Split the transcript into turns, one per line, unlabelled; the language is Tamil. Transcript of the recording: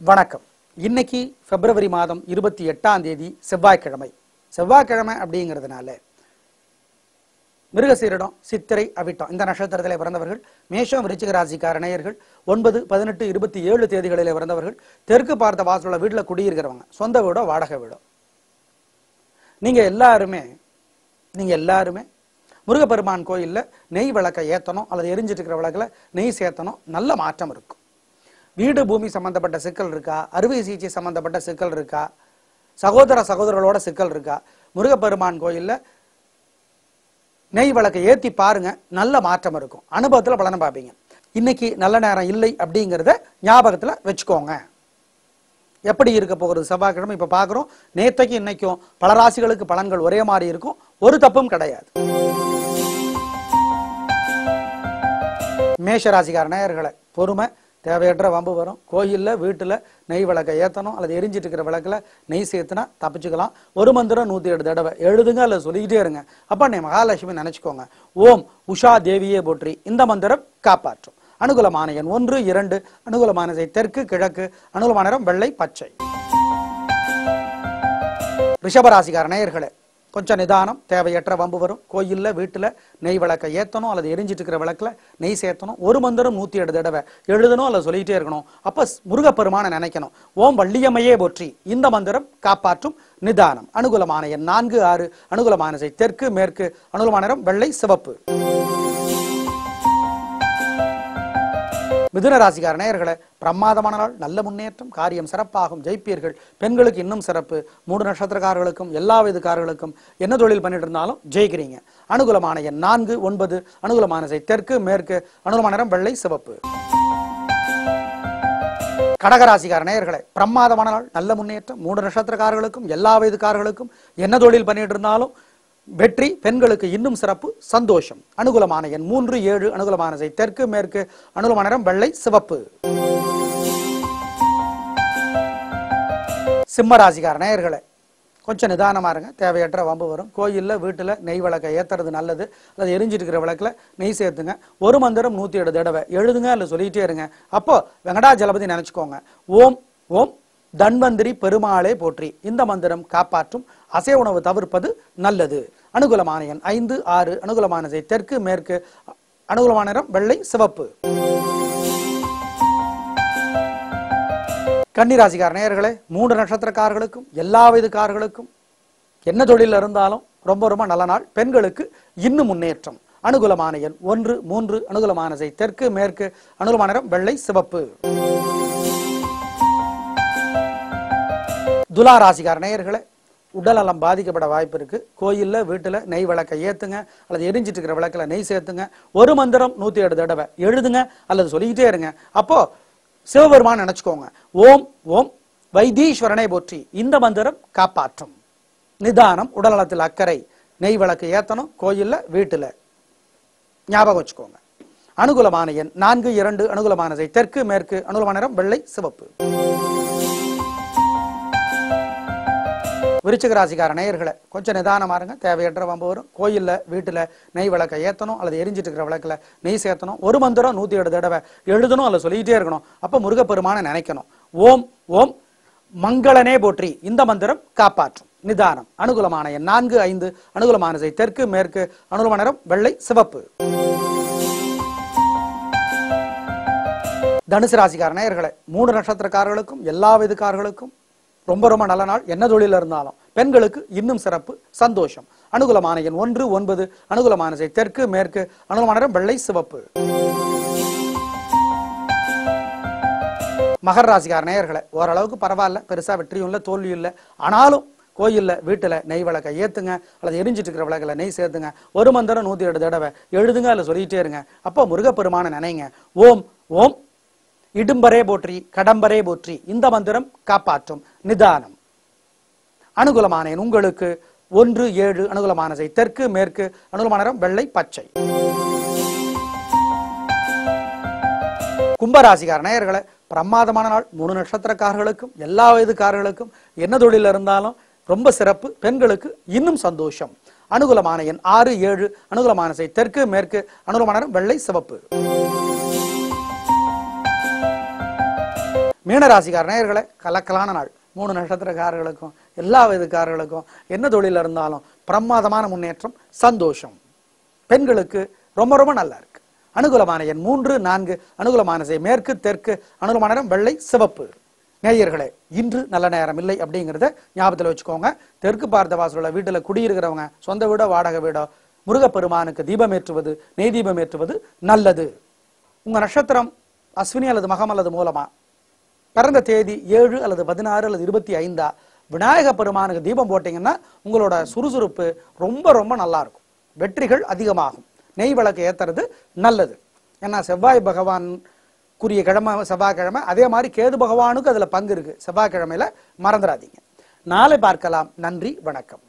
வணக்கம். இன்னைக்கு பிப்ரவரி மாதம் 28ஆம் தேதி செவ்வாய்க்கிழமை. செவ்வாய்க்கிழமை அப்படிங்கிறதுனால மிருகசீரிடம், சித்திரை, அவிட்டம் இந்த நட்சத்திரத்திலே பிறந்தவர்கள், மேஷம், விருச்சிக ராசிக்கார நேயர்கள், 9, 18, 27 தேதிகளிலே பிறந்தவர்கள், தெற்கு பார்த்த வாசலுள்ள வீட்டில் குடியிருக்கிறவங்க, சொந்த வீடோ வாடகை வீடோ, நீங்க எல்லாருமே முருகப்பெருமான் கோயில்ல நெய் விளக்கை ஏத்தணும் அல்லது எரிஞ்சிட்டு இருக்கிற விளக்குல நெய் சேர்த்தணும். நல்ல மாற்றம் இருக்கும். வீடு பூமி சம்பந்தப்பட்ட சிக்கல் இருக்கா, அறுவை சிகிச்சை சம்பந்தப்பட்ட சிக்கல் இருக்கா, சகோதரர்களோட சிக்கல் இருக்கா, முருகப்பெருமான் கோயில்ல நெய் விளக்கை ஏத்தி பாருங்க, நல்ல மாற்றம் இருக்கும். அனுபவத்துல பலனை பார்ப்பீங்க. இன்னைக்கு நல்ல நேரம் இல்லை அப்படிங்கிறத ஞாபகத்துல வச்சுக்கோங்க. எப்படி இருக்க போகிறது செவ்வாய்க்கிழமை இப்ப பாக்குறோம். நேத்தைக்கு இன்னைக்கும் பல ராசிகளுக்கு பலன்கள் ஒரே மாதிரி இருக்கும். ஒரு தப்பும் கிடையாது. மேஷ ராசிக்கார நேயர்களை பொறுமை, தேவையற்ற வம்பு வரும். கோயில்ல வீட்டுல நெய் விளக்கை ஏத்தணும் அல்லது எரிஞ்சிட்டு இருக்கிற விளக்குல நெய் சேர்த்துனா தப்பிச்சுக்கலாம். ஒரு மந்திரம் 108 தடவை எழுதுங்க அல்லது சொல்லிக்கிட்டே இருங்க. அப்ப நீ மகாலட்சுமி நினைச்சுக்கோங்க. ஓம் உஷா தேவியே போற்றி இந்த மந்திரம் காப்பாற்றும். அனுகூலமான எண் 1, 2. அனுகூலமான திசை தெற்கு, கிழக்கு. அனுகூலமான நிறம் வெள்ளை, பச்சை. ரிஷபராசிக்கார நேயர்களே, கொஞ்சம் நிதானம், தேவையற்ற வம்பு வரும். கோயில்ல வீட்டுல நெய் விளக்கை ஏத்தணும் அல்லது எரிஞ்சிட்டு இருக்கிற விளக்குல நெய் சேர்த்தணும். ஒரு மந்திரம் 108 தடவை எழுதணும் அல்லது சொல்லிக்கிட்டே இருக்கணும். அப்ப முருகப்பெருமான நினைக்கணும். ஓம் வள்ளியம்மையே போற்றி இந்த மந்திரம் காப்பாற்றும். நிதானம். அனுகூலமான எண் 4, 6. அனுகூலமான திசை தெற்கு, மேற்கு. அனுகூலமான நிறம் வெள்ளை, சிவப்பு. மிதுன ராசிக்கார நேயர்களே, பிரமாதமான நாள், நல்ல முன்னேற்றம், காரியம் சிறப்பாகும், ஜெயிப்பீர்கள். பெண்களுக்கு இன்னும் சிறப்பு. 3 நட்சத்திரக்காரர்களுக்கும் எல்லா வயதுக்காரர்களுக்கும் என்ன தொழில் பண்ணிட்டு இருந்தாலும் ஜெயிக்கிறீங்க. அனுகூலமான எண் 4, 9. அனுகூலமான திசை தெற்கு, மேற்கு. அனுகூலமான நிறம் வெள்ளை, சிவப்பு. கடகராசிக்கார நேயர்களே, பிரமாதமான நாள், நல்ல முன்னேற்றம், 3 நட்சத்திரக்காரர்களுக்கும் எல்லா வயதுக்காரர்களுக்கும் என்ன தொழில் பண்ணிட்டு இருந்தாலும் வெற்றி. பெண்களுக்கு இன்னும் சிறப்பு, சந்தோஷம். அனுகூலமான எண் 3, 7. அனுகூலமான திசை தெற்கு, மேற்கு. அனுகூலமான நிறம் வெள்ளை, சிவப்பு. சிம்ம ராசிக்கார நேயர்களே, கொஞ்சம் நிதானமா இருங்க, தேவையற்ற வம்பு வரும். கோயில்ல வீட்டுல நெய் விளக்கை ஏத்துறது நல்லது. அல்லது எரிஞ்சிட்டு இருக்கிற விளக்குல நெய் சேர்த்துங்க. ஒரு மந்திரம் 108 தடவை எழுதுங்க அல்லது சொல்லிட்டே இருங்க. அப்போ வெங்கடாஜலபதி நினைச்சுக்கோங்க. ஓம் ஓம் தன்வந்திரி பெருமாளே போற்றி இந்த மந்திரம் காப்பாற்றும். அசைவ உணவு தவிர்ப்பது நல்லது. அனுகூலமான எண் 5, 6. அனுகூலமான திசை தெற்கு, மேற்கு. அனுகூலமான நிறம் வெள்ளை, சிவப்பு. கன்னிராசிக்கார நேயர்களே, 3 நட்சத்திரக்காரர்களுக்கும் எல்லா வயதுக்காரர்களுக்கும் என்ன தொழில் இருந்தாலும் ரொம்ப ரொம்ப நல்ல நாள். பெண்களுக்கு இன்னும் முன்னேற்றம். அனுகூலமான எண் 1, 3. அனுகூலமான திசை தெற்கு, மேற்கு. அனுகூலமான நிறம் வெள்ளை, சிவப்பு. துலா ராசிக்கார நேயர்களே, உடல்நலம் பாதிக்கப்பட வாய்ப்பு இருக்கு. கோயில்ல வீட்டுல நெய் விளக்கை ஏத்துங்க அல்லது எரிஞ்சிட்டு இருக்கிற விளக்குல நெய் சேர்த்துங்க. ஒரு மந்திரம் 108 தடவை எழுதுங்க அல்லது சொல்லிக்கிட்டே இருங்க. அப்போ சிவபெருமான் நினைச்சுக்கோங்க. ஓம் ஓம் வைத்தீஸ்வரனை போற்றி இந்த மந்திரம் காப்பாற்றும். நிதானம், உடல்நலத்தில் அக்கறை. நெய் விளக்கு ஏத்தணும் கோயில்ல வீட்டுல, ஞாபகம் வச்சுக்கோங்க. அனுகூலமான எண் 4, 2. அனுகூலமான திசை தெற்கு, மேற்கு. அனுகூலமான நிறம் வெள்ளை, சிவப்பு. விருச்சிக ராசிக்கார நேயர்களை, கொஞ்சம் நிதானமா இருங்க, தேவையற்ற வம்பு வரும். கோயில்ல வீட்டுல நெய் விளக்கை ஏத்தணும் அல்லது எரிஞ்சிட்டு இருக்கிற விளக்குல நெய் சேர்த்தணும். ஒரு மந்திரம் 108 தடவை எழுதணும் அல்லது சொல்லிக்கிட்டே இருக்கணும். அப்ப முருகப்பெருமான நினைக்கணும். ஓம் ஓம் மங்களனே போற்றி இந்த மந்திரம் காப்பாற்றும். நிதானம். அனுகூலமான எண் 4, 5. அனுகூலமான திசை தெற்கு, மேற்கு. அனுகூலமான நிறம் வெள்ளை, சிவப்பு. தனுசு ராசிக்கார நேயர்களை, 3 நட்சத்திரக்காரர்களுக்கும் எல்லா வயதுக்காரர்களுக்கும் ரொம்ப ரொம்ப நல்ல நாள். என்ன தொழில இருந்தாலும் பெண்களுக்கு இன்னும் சிறப்பு, சந்தோஷம். அனுகூலமான எண் 1, 9. அனுகூலமான திசை தெற்கு, மேற்கு. அனுகூலமான நிறம் வெள்ளை, சிவப்பு. மகர ராசிக்கார நேயர்களை, ஓரளவுக்கு பரவாயில்ல, பெருசா வெற்றியும் இல்லை தோல்வியும் இல்லை. ஆனாலும் கோயில்ல வீட்டுல நெய் விளக்கை ஏத்துங்க அல்லது எரிஞ்சிட்டு இருக்கிற விளக்குல நெய் சேர்த்துங்க. ஒரு மந்திரம் 108 தடவை எழுதுங்க அல்லது சொல்லிட்டே இருங்க. அப்போ முருகப்பெருமான நினைங்க. ஓம் ஓம் இடும்பரே போற்றி கடம்பரே போற்றி இந்த மந்திரம் காப்பாற்றும். நிதானம். அனுகூலமான எண் உங்களுக்கு 1, 7. அனுகூலமான திசை தெற்கு, மேற்கு. அனுகூலமான நிறம் வெள்ளை, பச்சை. கும்பராசிக்கார நேயர்களை, பிரமாதமான நாள். 3 நட்சத்திரக்காரர்களுக்கும் எல்லா வயதுக்காரர்களுக்கும் என்ன தொழில் இருந்தாலும் ரொம்ப சிறப்பு. பெண்களுக்கு இன்னும் சந்தோஷம். அனுகூலமான எண் 6, 7. அனுகூலமான திசை தெற்கு, மேற்கு. அனுகூலமான நிறம் வெள்ளை, சிவப்பு. மீனராசிக்கார நேயர்களே, கலக்கலான நாள். 3 நட்சத்திரக்காரர்களுக்கும் எல்லா வயதுக்காரர்களுக்கும் என்ன தொழில இருந்தாலும் பிரமாதமான முன்னேற்றம், சந்தோஷம். பெண்களுக்கு ரொம்ப ரொம்ப நல்லா இருக்கு. அனுகூலமான எண் 3, 4. அனுகூலமான திசை மேற்கு, தெற்கு. அனுகூலமான நிறம் வெள்ளை, சிவப்பு. நேயர்களே, இன்று நல்ல நேரம் இல்லை அப்படிங்கிறத ஞாபகத்தில் வச்சுக்கோங்க. தெற்கு பார்த்த வாசலுள்ள வீட்டுல குடியிருக்கிறவங்க சொந்த வீடோ வாடகை வீடோ முருகப்பெருமானுக்கு தீபம் ஏற்றுவது, நெய் தீபம் ஏற்றுவது நல்லது. உங்க நட்சத்திரம் அஸ்வினி அல்லது மகம் அல்லது மூலமா, பிறந்த தேதி 7 அல்லது 16 அல்லது 25 விநாயக பெருமானுக்கு தீபம் போட்டீங்கன்னா உங்களோட சுறுசுறுப்பு ரொம்ப ரொம்ப நல்லா இருக்கும். வெற்றிகள் அதிகமாகும். நெய் விளக்கு ஏத்துறது நல்லது. ஏன்னா செவ்வாய் பகவான் குறிய கிழமை செவ்வாய்க்கிழமை, அதே மாதிரி கேது பகவானுக்கு அதுல பங்கு இருக்கு. செவ்வாய்க்கிழமையில மறந்துடாதீங்க. நாளை பார்க்கலாம். நன்றி, வணக்கம்.